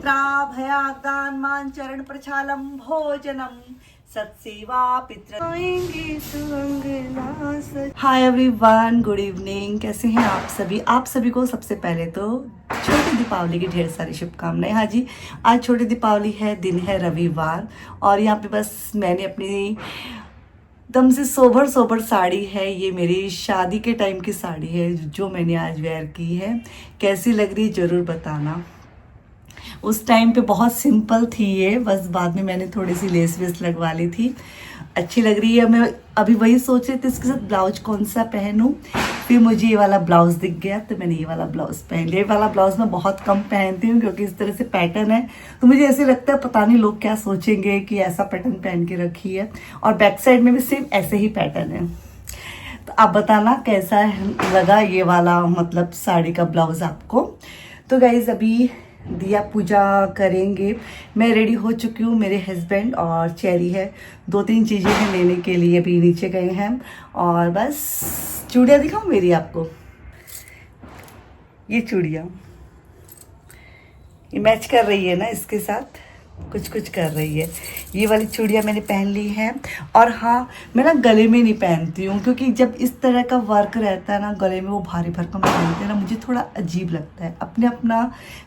भयादान मान चरण प्रचालम भोजनम सत्सेवा पितृ। Hi everyone, good evening. कैसे हैं आप सभी को सबसे पहले तो छोटी दीपावली की ढेर सारी शुभकामनाएं। हाँ जी, आज छोटी दीपावली है, दिन है रविवार, और यहाँ पे बस मैंने अपनी एकदम से सोबर साड़ी है। ये मेरी शादी के टाइम की साड़ी है जो मैंने आज वेयर की है। कैसी लग रही ज़रूर बताना। उस टाइम पे बहुत सिंपल थी ये, बस बाद में मैंने थोड़ी सी लेस वेस लगवा ली थी। अच्छी लग रही है। मैं अभी वही सोच रही थी इसके साथ ब्लाउज कौन सा पहनूं, फिर मुझे ये वाला ब्लाउज दिख गया तो मैंने ये वाला ब्लाउज पहन लिया। ये वाला ब्लाउज मैं बहुत कम पहनती हूँ क्योंकि इस तरह से पैटर्न है तो मुझे ऐसे लगता है पता नहीं लोग क्या सोचेंगे कि ऐसा पैटर्न पहन के रखी है। और बैक साइड में भी सेम ऐसे ही पैटर्न है। तो आप बताना कैसा लगा ये वाला मतलब साड़ी का ब्लाउज आपको। तो गाइज अभी दिया पूजा करेंगे। मैं रेडी हो चुकी हूँ, मेरे हस्बैंड और चेरी है। 2-3 चीज़ें हैं लेने के लिए, अभी नीचे गए हैं। और बस चूड़ियाँ दिखाऊँ मेरी आपको। ये चूड़ियाँ ये मैच कर रही है ना, इसके साथ कुछ कर रही है। ये वाली चूड़ियाँ मैंने पहन ली हैं। और हाँ, मैं ना गले में नहीं पहनती हूँ क्योंकि जब इस तरह का वर्क रहता है ना गले में, वो भारी भरकम पहनते हैं ना, मुझे थोड़ा अजीब लगता है। अपने अपना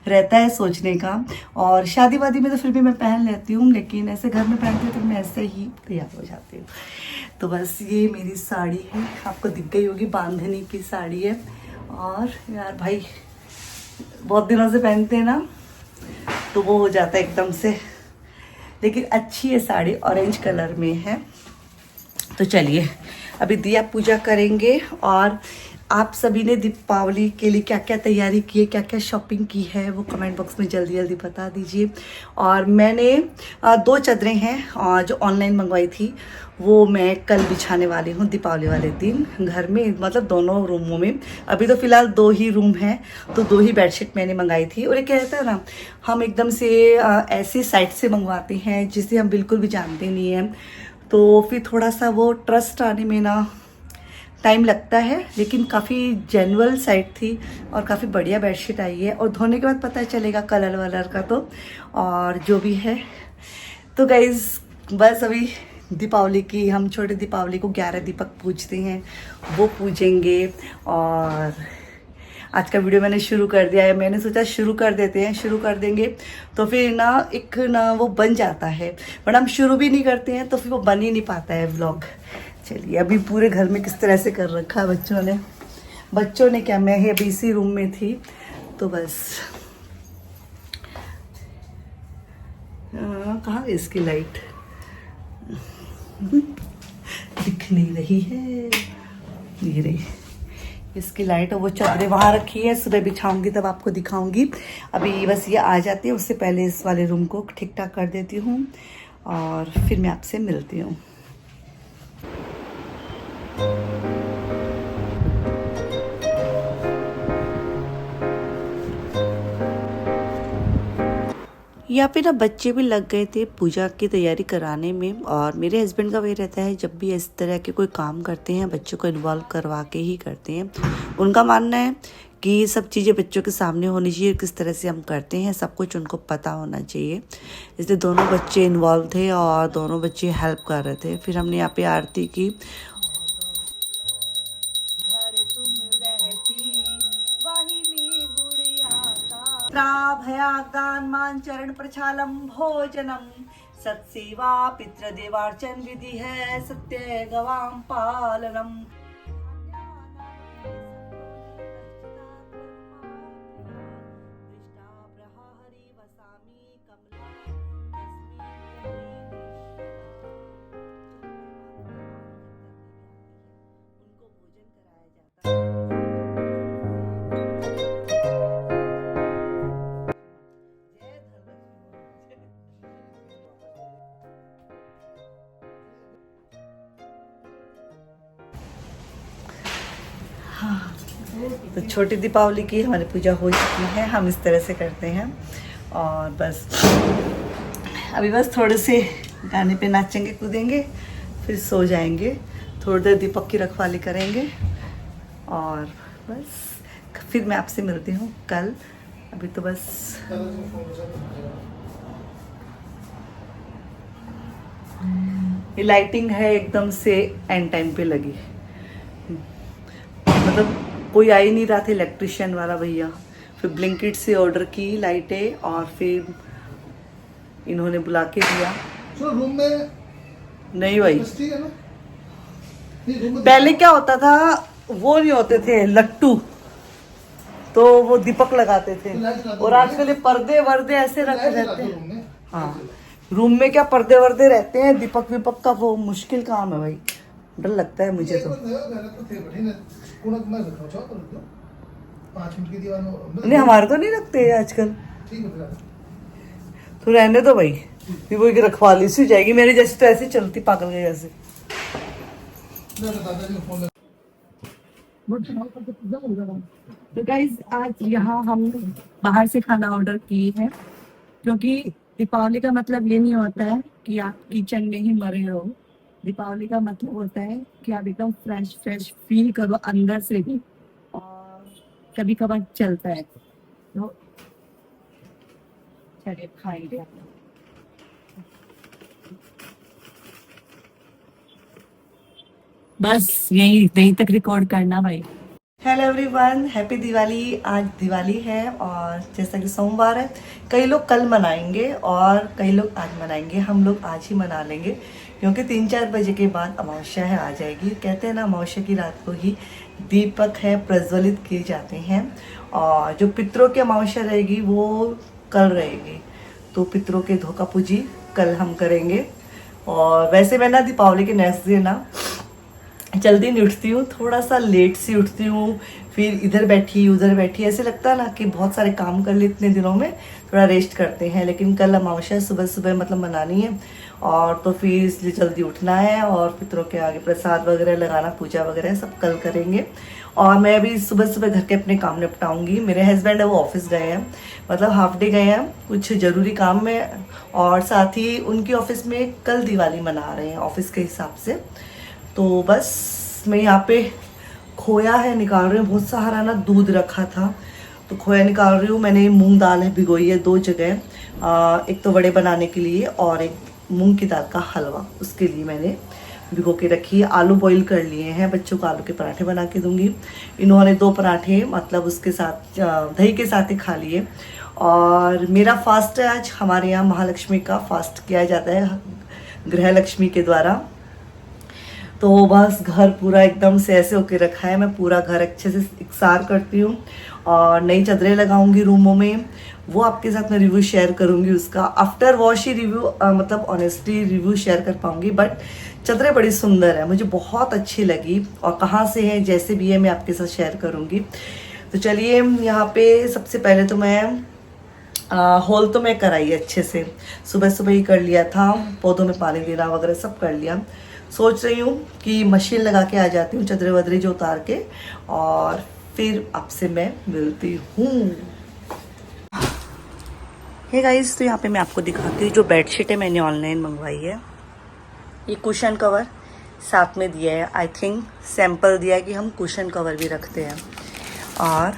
रहता है सोचने का। और शादी वादी में तो फिर भी मैं पहन लेती हूँ, लेकिन ऐसे घर में पहनती हूँ तो मैं ऐसे ही तैयार हो जाती हूँ। तो बस ये मेरी साड़ी है, आपको दिख गई होगी, बांधनी की साड़ी है। और यार भाई बहुत दिनों से पहनते हैं ना तो वो हो जाता है एकदम से, लेकिन अच्छी है साड़ी, ऑरेंज कलर में है। तो चलिए अभी दिया पूजा करेंगे। और आप सभी ने दीपावली के लिए क्या क्या तैयारी की है, क्या क्या शॉपिंग की है, वो कमेंट बॉक्स में जल्दी जल्दी बता दीजिए। और मैंने 2 चादरें हैं जो ऑनलाइन मंगवाई थी, वो मैं कल बिछाने वाली हूँ दीपावली वाले दिन घर में, मतलब दोनों रूमों में। अभी तो फिलहाल 2 ही रूम हैं तो 2 ही बेडशीट मैंने मंगाई थी। और ये कहता है ना, हम एकदम से ऐसे साइट से मंगवाते हैं जिसे हम बिल्कुल भी जानते नहीं हैं, तो फिर थोड़ा सा वो ट्रस्ट आने में ना टाइम लगता है। लेकिन काफ़ी जेन्युइन साइट थी और काफ़ी बढ़िया बेडशीट आई है। और धोने के बाद पता चलेगा कलर वलर का तो, और जो भी है। तो गाइज़ बस अभी दीपावली की, हम छोटे दीपावली को 11 दीपक पूजते हैं, वो पूजेंगे। और आज का वीडियो मैंने शुरू कर दिया है। मैंने सोचा शुरू कर देते हैं, शुरू कर देंगे तो फिर ना एक ना वो बन जाता है, बट हम शुरू भी नहीं करते हैं तो फिर वो बन ही नहीं पाता है व्लॉग। चलिए अभी पूरे घर में किस तरह से कर रखा है बच्चों ने क्या, मैं ही अभी इसी रूम में थी तो बस। कहाँ है इसकी लाइट? दिख नहीं रही है, ये रही इसकी लाइट। और वो चादरें वहाँ रखी है, सुबह बिछाऊंगी तब आपको दिखाऊंगी। अभी बस ये आ जाती है, उससे पहले इस वाले रूम को ठीक ठाक कर देती हूँ और फिर मैं आपसे मिलती हूँ। यहाँ पे ना बच्चे भी लग गए थे पूजा की तैयारी कराने में। और मेरे हस्बैंड का वही रहता है, जब भी इस तरह के कोई काम करते हैं बच्चों को इन्वॉल्व करवा के ही करते हैं। उनका मानना है कि सब चीज़ें बच्चों के सामने होनी चाहिए, किस तरह से हम करते हैं सब कुछ उनको पता होना चाहिए। इसलिए दोनों बच्चे इन्वॉल्व थे और दोनों बच्चे हेल्प कर रहे थे। फिर हमने यहाँ पे आरती की। भयादान मान चरण प्रचालम भोजनम सत्सेवा पितृदेवार्चन विधि है सत्य गवाम पालनम। तो छोटी दीपावली की हमारी पूजा हो चुकी है, हम इस तरह से करते हैं। और बस अभी बस थोड़े से गाने पे नाचेंगे कूदेंगे, फिर सो जाएंगे। थोड़ी देर दीपक की रखवाली करेंगे और बस फिर मैं आपसे मिलती हूँ कल अभी तो बस ये लाइटिंग है एकदम से एंड टाइम पे लगी, मतलब कोई आ ही नहीं रहा था इलेक्ट्रिशियन वाला भैया। फिर ब्लिंकिट से ऑर्डर की लाइटें और फिर इन्होंने बुला के दिया। रूम में नहीं भाई, है ना? पहले क्या होता था, वो नहीं होते थे लट्टू, तो वो दीपक लगाते थे, और आजकल ये पर्दे वर्दे ऐसे रखे रहते हैं। हाँ, रूम में क्या पर्दे वर्दे रहते हैं, दीपक विपक का वो मुश्किल काम है भाई, डर लगता है मुझे तो। नहीं, हमारे तो नहीं रखते आजकल, तो रहने दो भाई, फिर वो एक रखवाली सी हो जाएगी मेरी जैसी, तो ऐसे चलती पागल के जैसे। तो गाइस आज यहाँ हम बाहर से खाना ऑर्डर किए हैं, क्योंकि दीपावली का मतलब ये नहीं होता है कि आप किचन में ही मरे रहो। दीपावली का मतलब होता है कि आप एकदम फ्रेश फ्रेश फील करो अंदर से भी, और कभी कभार चलता है तो चलिए खाएंगे। बस यहीं तक रिकॉर्ड करना भाई। Hello everyone, happy Diwali. आज दिवाली है और जैसा कि सोमवार है, कई लोग कल मनाएंगे और कई लोग आज मनाएंगे। हम लोग आज ही मना लेंगे, क्योंकि 3-4 बजे के बाद अमावस्या है, आ जाएगी। कहते हैं ना, अमावस्या की रात को ही दीपक है प्रज्वलित किए जाते हैं, और जो पितरों की अमावस्या रहेगी वो कल रहेगी, तो पितरों के धोखा पूजी कल हम करेंगे। और वैसे मैं ना दीपावली के नेक्स्ट डे ना जल्दी नहीं उठती हूँ, थोड़ा सा लेट से उठती हूँ, फिर इधर बैठी उधर बैठी, ऐसे लगता है ना कि बहुत सारे काम कर लिए इतने दिनों में, थोड़ा रेस्ट करते हैं। लेकिन कल अमावस्या सुबह सुबह मतलब मनानी है, और तो फिर इसलिए जल्दी उठना है, और पितरों के आगे प्रसाद वगैरह लगाना, पूजा वगैरह सब कल करेंगे। और मैं अभी सुबह सुबह घर के अपने काम निपटाऊंगी। मेरे हस्बैंड है वो ऑफिस गए हैं, मतलब हाफ डे गए हैं कुछ ज़रूरी काम में, और साथ ही उनकी ऑफिस में कल दिवाली मना रहे हैं ऑफिस के हिसाब से। तो बस मैं यहाँ पे खोया है निकाल रही हूँ, बहुत सारा ना दूध रखा था तो खोया निकाल रही हूँ। मैंने मूंग दाल है भिगोई है 2 जगह, एक तो वड़े बनाने के लिए और एक मूंग की दाल का हलवा, उसके लिए मैंने भिगो के रखी है। आलू बॉईल कर लिए हैं, बच्चों को आलू के पराठे बना के दूंगी। इन्होंने 2 पराठे मतलब उसके साथ दही के साथ ही खा लिए। और मेरा फास्ट है आज, हमारे यहाँ महालक्ष्मी का फास्ट किया जाता है गृह लक्ष्मी के द्वारा। तो बस घर पूरा एकदम से ऐसे होके रखा है, मैं पूरा घर अच्छे से इकसार करती हूँ और नई चादरें लगाऊंगी रूमों में, वो आपके साथ मैं रिव्यू शेयर करूंगी उसका। आफ्टर वॉश ही रिव्यू मतलब ऑनेस्टली रिव्यू शेयर कर पाऊंगी, बट चादरें बड़ी सुंदर है, मुझे बहुत अच्छी लगी, और कहाँ से है जैसे भी है मैं आपके साथ शेयर करूंगी। तो चलिए, यहाँ पे सबसे पहले तो मैं होल तो मैं कराई अच्छे से, सुबह सुबह ही कर लिया था, पौधों में पानी देना वगैरह सब कर लिया। सोच रही हूँ कि मशीन लगा के आ जाती हूँ चादरें वदरे जो उतार के, और फिर आपसे मैं मिलती हूँ। हे गाइस, तो यहाँ पे मैं आपको दिखाती हूँ जो बेडशीट है मैंने ऑनलाइन मंगवाई है। ये कुशन कवर साथ में दिया है, आई थिंक सैंपल दिया है कि हम कुशन कवर भी रखते हैं, और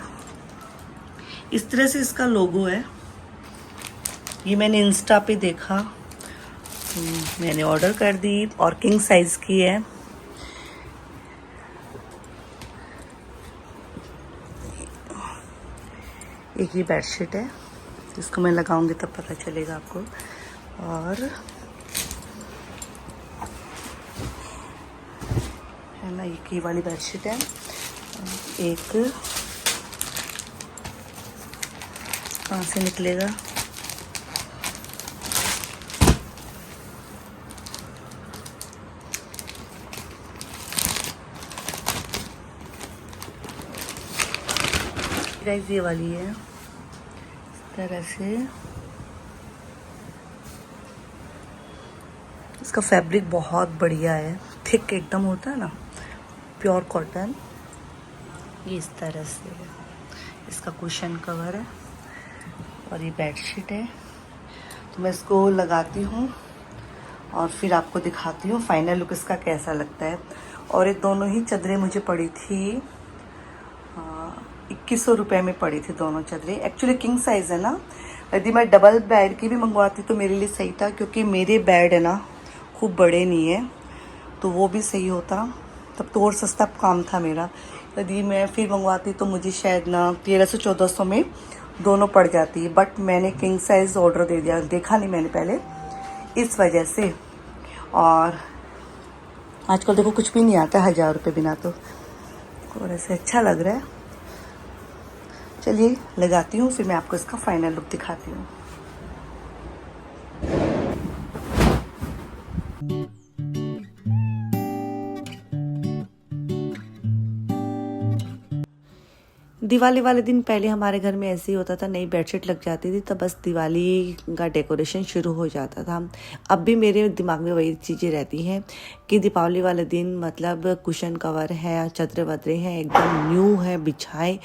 इस तरह से इसका लोगो है। ये मैंने इंस्टा पे देखा, मैंने ऑर्डर कर दी, और किंग साइज की है। एक ये बेडशीट है, इसको मैं लगाऊंगी तब पता चलेगा आपको। और है ना, ये वाली बेडशीट है। एक कहाँ से निकलेगा, गाइस ये वाली है, इस तरह से। इसका फैब्रिक बहुत बढ़िया है, थिक एकदम होता है ना, प्योर कॉटन। ये इस तरह से है, इसका कुशन कवर है, और ये बेडशीट है। तो मैं इसको लगाती हूँ और फिर आपको दिखाती हूँ फाइनल लुक इसका कैसा लगता है। और ये दोनों ही चादरें मुझे पड़ी थी 2100 में पड़ी थी दोनों चादरें। एक्चुअली किंग साइज़ है ना, यदि मैं डबल बेड की भी मंगवाती तो मेरे लिए सही था, क्योंकि मेरे बेड है ना खूब बड़े नहीं है, तो वो भी सही होता, तब तो और सस्ता काम था मेरा। यदि मैं फिर मंगवाती तो मुझे शायद ना 1300-1400 में दोनों पड़ जाती, बट मैंने किंग साइज़ ऑर्डर दे दिया, देखा नहीं मैंने पहले, इस वजह से। और आजकल देखो कुछ भी नहीं आता 1000 रुपये बिना, तो और ऐसे अच्छा लग रहा है। चलिए लगाती हूँ, फिर मैं आपको इसका फाइनल लुक दिखाती हूँ। दिवाली वाले दिन पहले हमारे घर में ऐसे ही होता था, नई बेडशीट लग जाती थी तो बस दिवाली का डेकोरेशन शुरू हो जाता था। अब भी मेरे दिमाग में वही चीज़ें रहती हैं कि दीपावली वाले दिन मतलब कुशन कवर है, चादरें वदरें हैं, एकदम न्यू है बिछाए,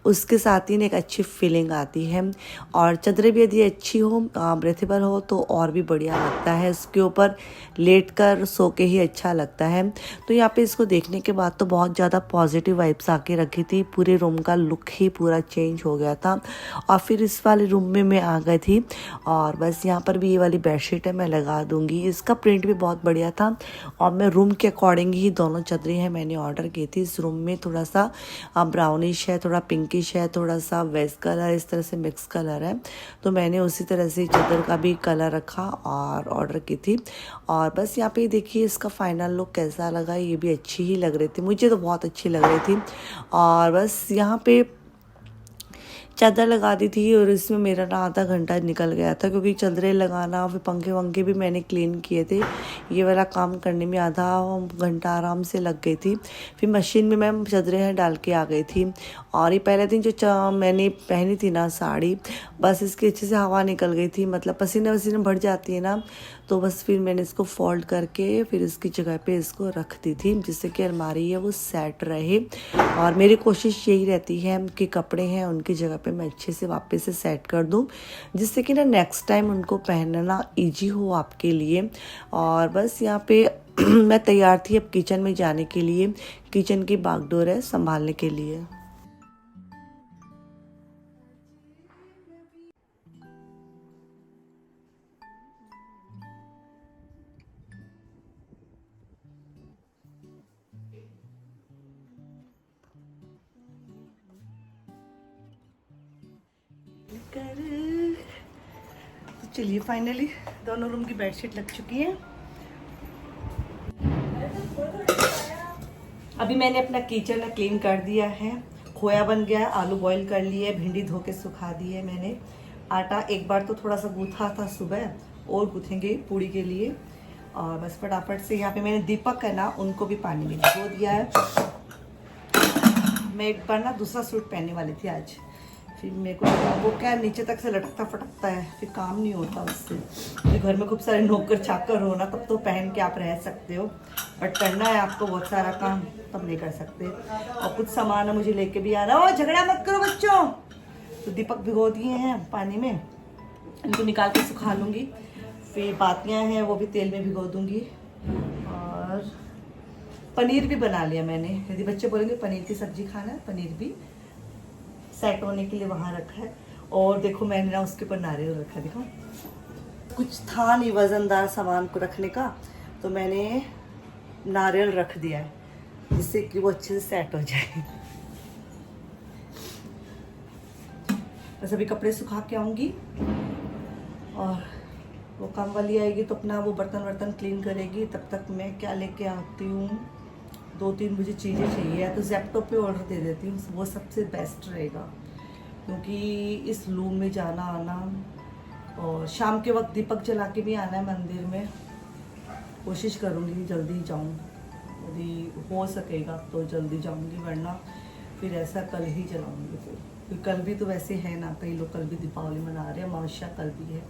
उसके साथ ही एक अच्छी फीलिंग आती है। और चादरें भी यदि अच्छी हो, ब्रेथेबल हो, तो और भी बढ़िया लगता है, इसके ऊपर लेट कर सो के ही अच्छा लगता है। तो यहाँ पे इसको देखने के बाद तो बहुत ज़्यादा पॉजिटिव वाइब्स आके रखी थी, पूरे रूम का लुक ही पूरा चेंज हो गया था। और फिर इस वाले रूम में मैं आ गई थी, और बस यहाँ पर भी ये वाली बेडशीट है, मैं लगा दूंगी। इसका प्रिंट भी बहुत बढ़िया था, और मैं रूम के अकॉर्डिंग ही दोनों चादरें हैं मैंने ऑर्डर की थी। इस रूम में थोड़ा सा ब्राउनिश है, थोड़ा पिंकिश है, थोड़ा सा वेस्ट कलर, इस तरह से मिक्स कलर है, तो मैंने उसी तरह से चादर का भी कलर रखा और ऑर्डर की थी। और बस यहाँ पे देखिए इसका फाइनल लुक कैसा लगा, ये भी अच्छी ही लग रही थी, मुझे तो बहुत अच्छी लग रही थी। और बस यहाँ पे चादर लगा दी थी, और इसमें मेरा ना आधा घंटा निकल गया था, क्योंकि चादरें लगाना, फिर पंखे वंखे भी मैंने क्लीन किए थे, ये वाला काम करने में आधा घंटा आराम से लग गई थी। फिर मशीन में मैं चादरें डाल के आ गई थी। और ये पहले दिन जो मैंने पहनी थी ना साड़ी, बस इसकी अच्छे से हवा निकल गई थी, मतलब पसीने वसीने भर जाती है ना, तो बस फिर मैंने इसको फोल्ड करके फिर इसकी जगह पे इसको रख दी थी, जिससे कि अलमारी है वो सेट रहे। और मेरी कोशिश यही रहती है कि कपड़े हैं उनकी जगह पे मैं अच्छे से वापस से सेट कर दूं, जिससे कि ना नेक्स्ट टाइम उनको पहनना इजी हो आपके लिए। और बस यहाँ पे मैं तैयार थी अब किचन में जाने के लिए, किचन की बागडोर है संभालने के लिए। तो चलिए फाइनली दोनों रूम की बेडशीट लग चुकी है। अभी मैंने अपना किचन क्लीन कर दिया है, खोया बन गया है, आलू बॉईल कर लिए, भिंडी धो के सुखा दी है मैंने। आटा एक बार तो थोड़ा सा गूथा था सुबह, और गूथेंगे पूड़ी के लिए। और बस फटाफट से यहाँ पे मैंने दीपक है ना, उनको भी पानी में भिगो दिया है। मैं एक बार ना दूसरा सूट पहनने वाली थी आज, फिर मेरे को वो क्या नीचे तक से लटकता फटकता है, फिर काम नहीं होता उससे। फिर घर में खूब सारे नौकर चाकर हो ना, तब तो पहन के आप रह सकते हो, बट करना है आपको बहुत सारा काम, तब नहीं कर सकते। और कुछ सामान है मुझे लेके भी आना। ओ झगड़ा मत करो बच्चों। तो दीपक भिगो दिए हैं पानी में, इनको निकाल के सुखा लूँगी। फिर बातियाँ हैं वो भी तेल में भिगो दूँगी। और पनीर भी बना लिया मैंने, यदि बच्चे बोलेंगे पनीर की सब्जी खाना है, पनीर भी सेट होने के लिए वहाँ रखा है। और देखो मैंने ना उसके ऊपर नारियल रखा, देखो कुछ था नहीं वजनदार सामान को रखने का, तो मैंने नारियल रख दिया है, जिससे कि वो अच्छे से सेट हो जाए। बस अभी कपड़े सुखा के आऊँगी, और वो काम वाली आएगी तो अपना वो बर्तन वर्तन क्लीन करेगी। तब तक मैं क्या लेके आती हूँ, 2-3 मुझे चीज़ें चाहिए, तो ज़ेप्टो पे ऑर्डर दे देती हूँ, वो सबसे बेस्ट रहेगा। क्योंकि इस लू में जाना आना, और शाम के वक्त दीपक जला के भी आना है मंदिर में, कोशिश करूँगी जल्दी जाऊँ, यदि हो सकेगा तो जल्दी जाऊँगी, वरना फिर ऐसा कल ही जलाऊँगी। फिर कल भी तो वैसे है ना, कई लोग कल भी दीपावली मना रहे हैं, अमावस्या कल भी है,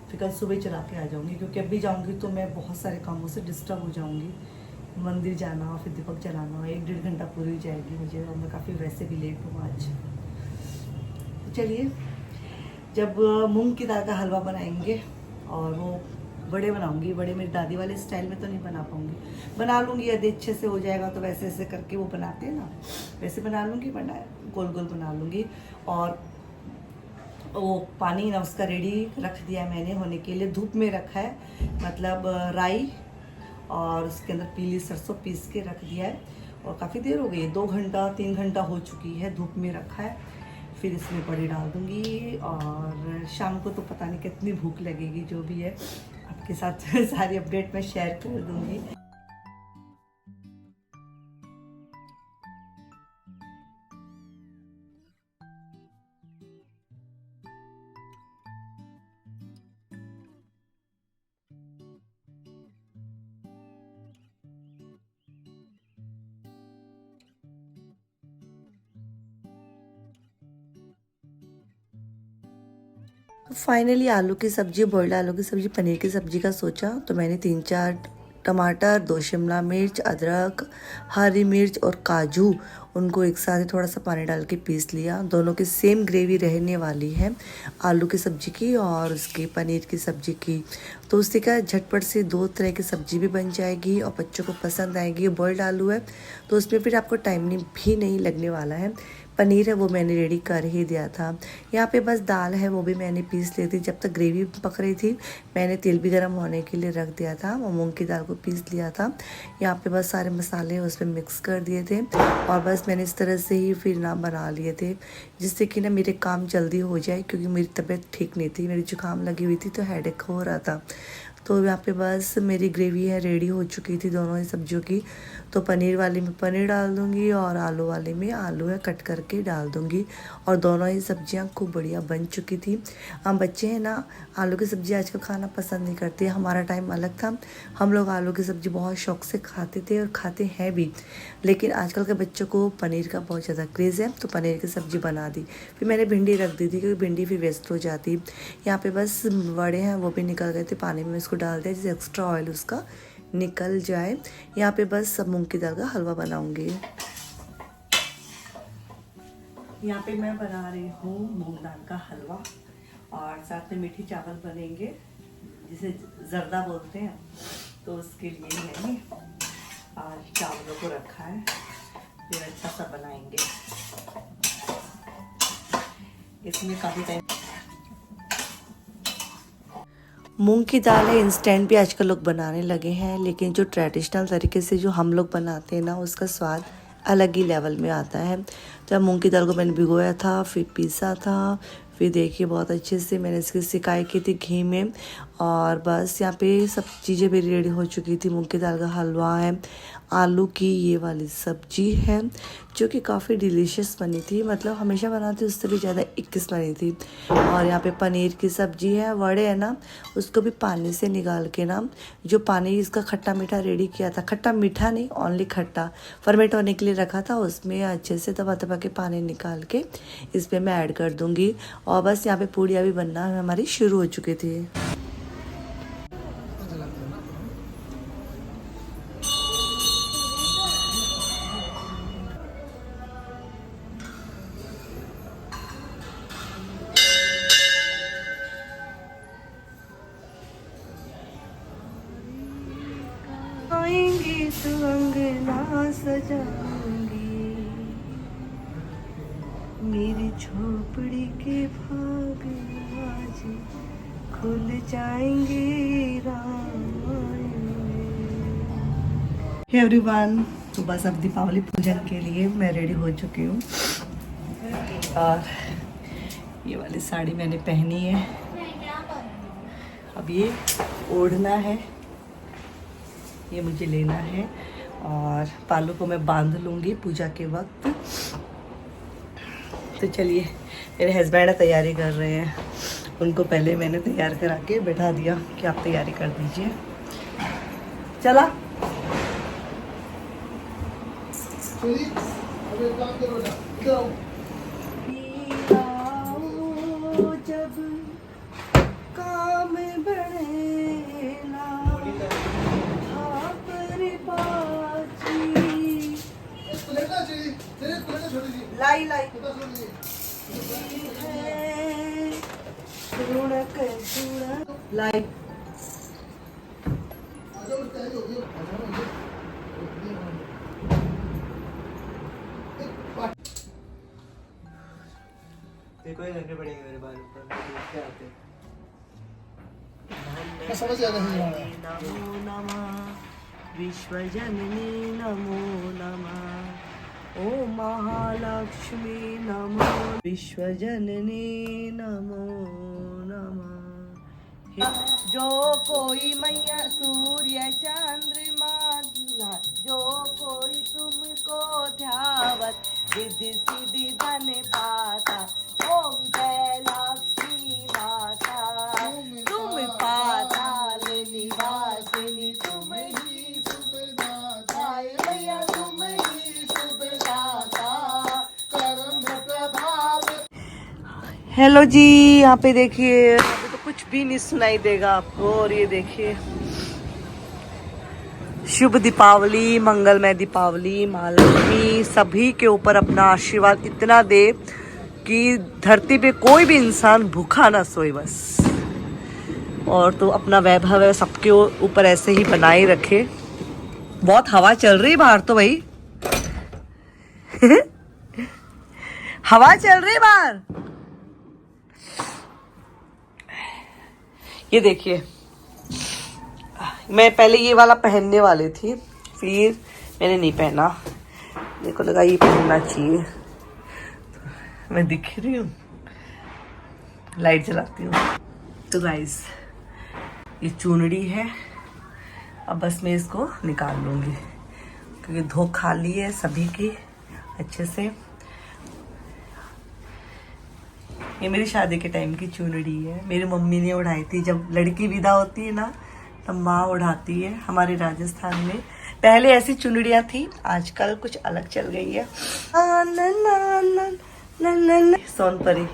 फिर कल सुबह चला के आ जाऊँगी। क्योंकि अभी जाऊँगी तो मैं बहुत सारे कामों से डिस्टर्ब हो जाऊँगी, मंदिर जाना, फिर दीपक जलाना, 1-1.5 घंटा पूरी जाएगी मुझे, और मैं काफ़ी वैसे भी लेट हूँ आज। तो चलिए, जब मूंग की दाल का हलवा बनाएंगे और वो बड़े बनाऊंगी, बड़े मेरी दादी वाले स्टाइल में तो नहीं बना पाऊंगी, बना लूँगी यदि अच्छे से हो जाएगा तो, वैसे ऐसे करके वो बनाते हैं ना वैसे बना लूँगी, वरना गोल गोल बना लूँगी। और वो पानी ना उसका रेडी रख दिया है मैंने होने के लिए, धूप में रखा है, मतलब राई और उसके अंदर पीली सरसों पीस के रख दिया है। और काफ़ी देर हो गई है, 2 घंटा 3 घंटा हो चुकी है, धूप में रखा है। फिर इसमें बड़ी डाल दूँगी और शाम को तो पता नहीं कितनी भूख लगेगी, जो भी है आपके साथ सारी अपडेट मैं शेयर कर दूँगी। फाइनली आलू की सब्ज़ी, बॉइल्ड आलू की सब्ज़ी, पनीर की सब्ज़ी का सोचा तो मैंने 3-4 टमाटर, 2 शिमला मिर्च, अदरक, हरी मिर्च और काजू, उनको एक साथ थोड़ा सा पानी डाल के पीस लिया। दोनों की सेम ग्रेवी रहने वाली है, आलू की सब्ज़ी की और उसकी पनीर की सब्ज़ी की। तो उससे क्या झटपट से 2 तरह की सब्ज़ी भी बन जाएगी और बच्चों को पसंद आएगी। बॉइल्ड आलू है तो उसमें फिर आपको टाइम भी नहीं लगने वाला है। पनीर है वो मैंने रेडी कर ही दिया था। यहाँ पे बस दाल है वो भी मैंने पीस ली थी। जब तक ग्रेवी पक रही थी मैंने तेल भी गर्म होने के लिए रख दिया था और मूंग की दाल को पीस लिया था। यहाँ पे बस सारे मसाले उसमें मिक्स कर दिए थे और बस मैंने इस तरह से ही फिर ना बना लिए थे, जिससे कि ना मेरे काम जल्दी हो जाए, क्योंकि मेरी तबीयत ठीक नहीं थी, मेरी जुकाम लगी हुई थी तो हेडेक हो रहा था। तो यहाँ पे बस मेरी ग्रेवी है रेडी हो चुकी थी दोनों ही सब्जियों की। तो पनीर वाली में पनीर डाल दूँगी और आलू वाली में आलू है कट करके डाल दूँगी। और दोनों ही सब्जियाँ खूब बढ़िया बन चुकी थी। हम बच्चे हैं ना, आलू की सब्ज़ी आजकल खाना पसंद नहीं करते। हमारा टाइम अलग था, हम लोग आलू की सब्ज़ी बहुत शौक से खाते थे और खाते हैं भी। लेकिन आजकल के बच्चों को पनीर का बहुत ज़्यादा क्रेज़ है, तो पनीर की सब्ज़ी बना दी। फिर मैंने भिंडी रख दी थी क्योंकि भिंडी फिर वेस्ट हो जाती। यहाँ पे बस वड़े हैं वो भी निकल गए थे पानी में, इसको डाल दिया जिससे एक्स्ट्रा ऑयल उसका निकल जाए। यहाँ पे बस सब मूंग की दाल का हलवा बनाऊंगी। यहाँ पे मैं बना रही हूँ मूंग दाल का हलवा और साथ में मीठी चावल बनेंगे, जिसे जर्दा बोलते हैं। तो उसके लिए मैंने आज चावलों को रखा है, फिर अच्छा सा बनाएंगे। इसमें काफ़ी टाइम। मूंग की दाल है इंस्टेंट भी आजकल लोग बनाने लगे हैं, लेकिन जो ट्रेडिशनल तरीके से जो हम लोग बनाते हैं ना, उसका स्वाद अलग ही लेवल में आता है। तो मूंग की दाल को मैंने भिगोया था, फिर पीसा था, फिर देखिए बहुत अच्छे से मैंने इसकी सिकाई की थी घी में। और बस यहाँ पे सब चीज़ें मेरी रेडी हो चुकी थी। मूंग की दाल का हलवा है, आलू की ये वाली सब्जी है जो कि काफ़ी डिलीशियस बनी थी, मतलब हमेशा बनाती उससे भी ज़्यादा 21 बनी थी। और यहाँ पे पनीर की सब्जी है, वड़े है ना, उसको भी पानी से निकाल के ना, जो पानी इसका खट्टा मीठा रेडी किया था, खट्टा मीठा नहीं ओनली खट्टा फर्मेंट होने के लिए रखा था, उसमें अच्छे से दबा दबा के पानी निकाल के इसमें मैं ऐड कर दूँगी। और बस यहाँ पे पूड़ियाँ भी बनना हमारी शुरू हो चुकी थी। आएंगी तो अंगना सजाऊंगी, मेरी झोपड़ी के भाग आज खुल जाएंगे हे एवरीवन। तो बस अब दीपावली पूजन के लिए मैं रेडी हो चुकी हूँ और ये वाली साड़ी मैंने पहनी है। अब ये ओढ़ना है, ये मुझे लेना है और पालू को मैं बांध लूँगी पूजा के वक्त। तो चलिए, मेरे हस्बैंड तैयारी कर रहे हैं, उनको पहले मैंने तैयार करा के बैठा दिया कि आप तैयारी कर दीजिए। चला जब काम बढ़ेला लाई लाई लाई देखो ये करने पड़ेंगे मेरे बाल ऊपर क्या आते मैं समझ गया नहीं आ रहा। नमो नमः विश्वजननी नमो नमः ओ महालक्ष्मी नमो विश्वजननी नमो नमः जो कोई मैया सूर्य चंद्रमा जो कोई तुमको ध्यावत रिद्धि सिद्धि धन पाता ओम जय लक्ष्मी माता तुम पाताल निवासिनी तुम ही सुखदाता मैया तुम ही सुखदाता कर्म प्रभाव। हेलो जी, यहाँ पे देखिए अभी तो कुछ भी नहीं सुनाई देगा आपको। और ये देखिए शुभ दीपावली, मंगलमय दीपावली। माँ लक्ष्मी सभी के ऊपर अपना आशीर्वाद इतना दे कि धरती पे कोई भी इंसान भूखा ना सोए बस। और तो अपना वैभव है सबके ऊपर ऐसे ही बनाए रखे। बहुत हवा चल रही बाहर तो भाई हवा चल रही बाहर। ये देखिए मैं पहले ये वाला पहनने वाली थी, फिर मैंने नहीं पहना। मेरे को लगा ये पहनना चाहिए। मैं दिख रही हूँ, लाइट जलाती हूँ। तो गाइस ये चुनरी है, अब बस मैं इसको निकाल लूँगी क्योंकि धो खा ली है सभी की अच्छे से। ये मेरी शादी के टाइम की चुनरी है, मेरी मम्मी ने उड़ाई थी। जब लड़की विदा होती है ना तब माँ उड़ाती है। हमारे राजस्थान में पहले ऐसी चुनरियाँ थी, आजकल कुछ अलग चल गई है। सोनपरी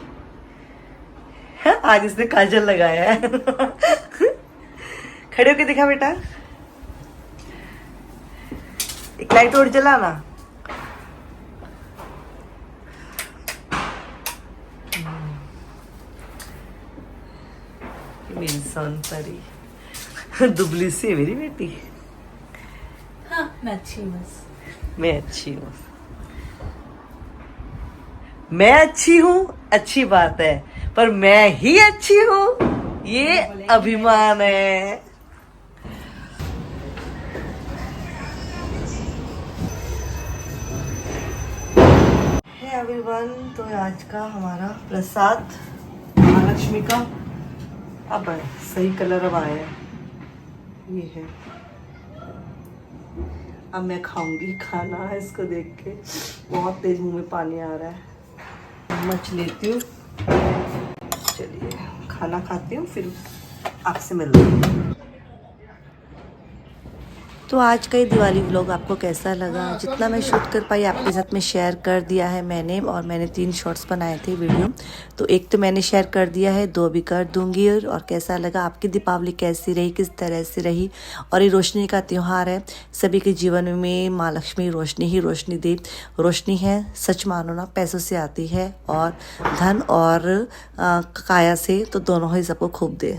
आज इसने काजल लगाया है खड़े होके दिखा बेटा, एक लाइट और जलाना। मेरी सोनपरी दुबली सी है मेरी बेटी। हाँ मैं अच्छी हूँ बस। मैं अच्छी हूँ, मैं अच्छी हूँ, अच्छी बात है, पर मैं ही अच्छी हूँ ये अभिमान है। हे एवरीवन, तो आज का हमारा प्रसाद महालक्ष्मी का अब है, सही कलर अब आया है, ये है। अब मैं खाऊंगी खाना, इसको देख के बहुत तेज मुंह में पानी आ रहा है। मच लेती हूँ, चलिए खाना खाती हूँ फिर आपसे मिलती हूँ। तो आज का ये दिवाली व्लॉग आपको कैसा लगा? जितना मैं शूट कर पाई आपके साथ में शेयर कर दिया है मैंने। और मैंने 3 शॉर्ट्स बनाए थे वीडियो, तो एक तो मैंने शेयर कर दिया है, 2 भी कर दूंगी। और कैसा लगा, आपकी दीपावली कैसी रही, किस तरह से रही। और ये रोशनी का त्यौहार है, सभी के जीवन में माँ लक्ष्मी रोशनी ही रोशनी दे। रोशनी है, सच मानो ना, पैसों से आती है और धन और काया से, तो दोनों ही सबको खूब दे।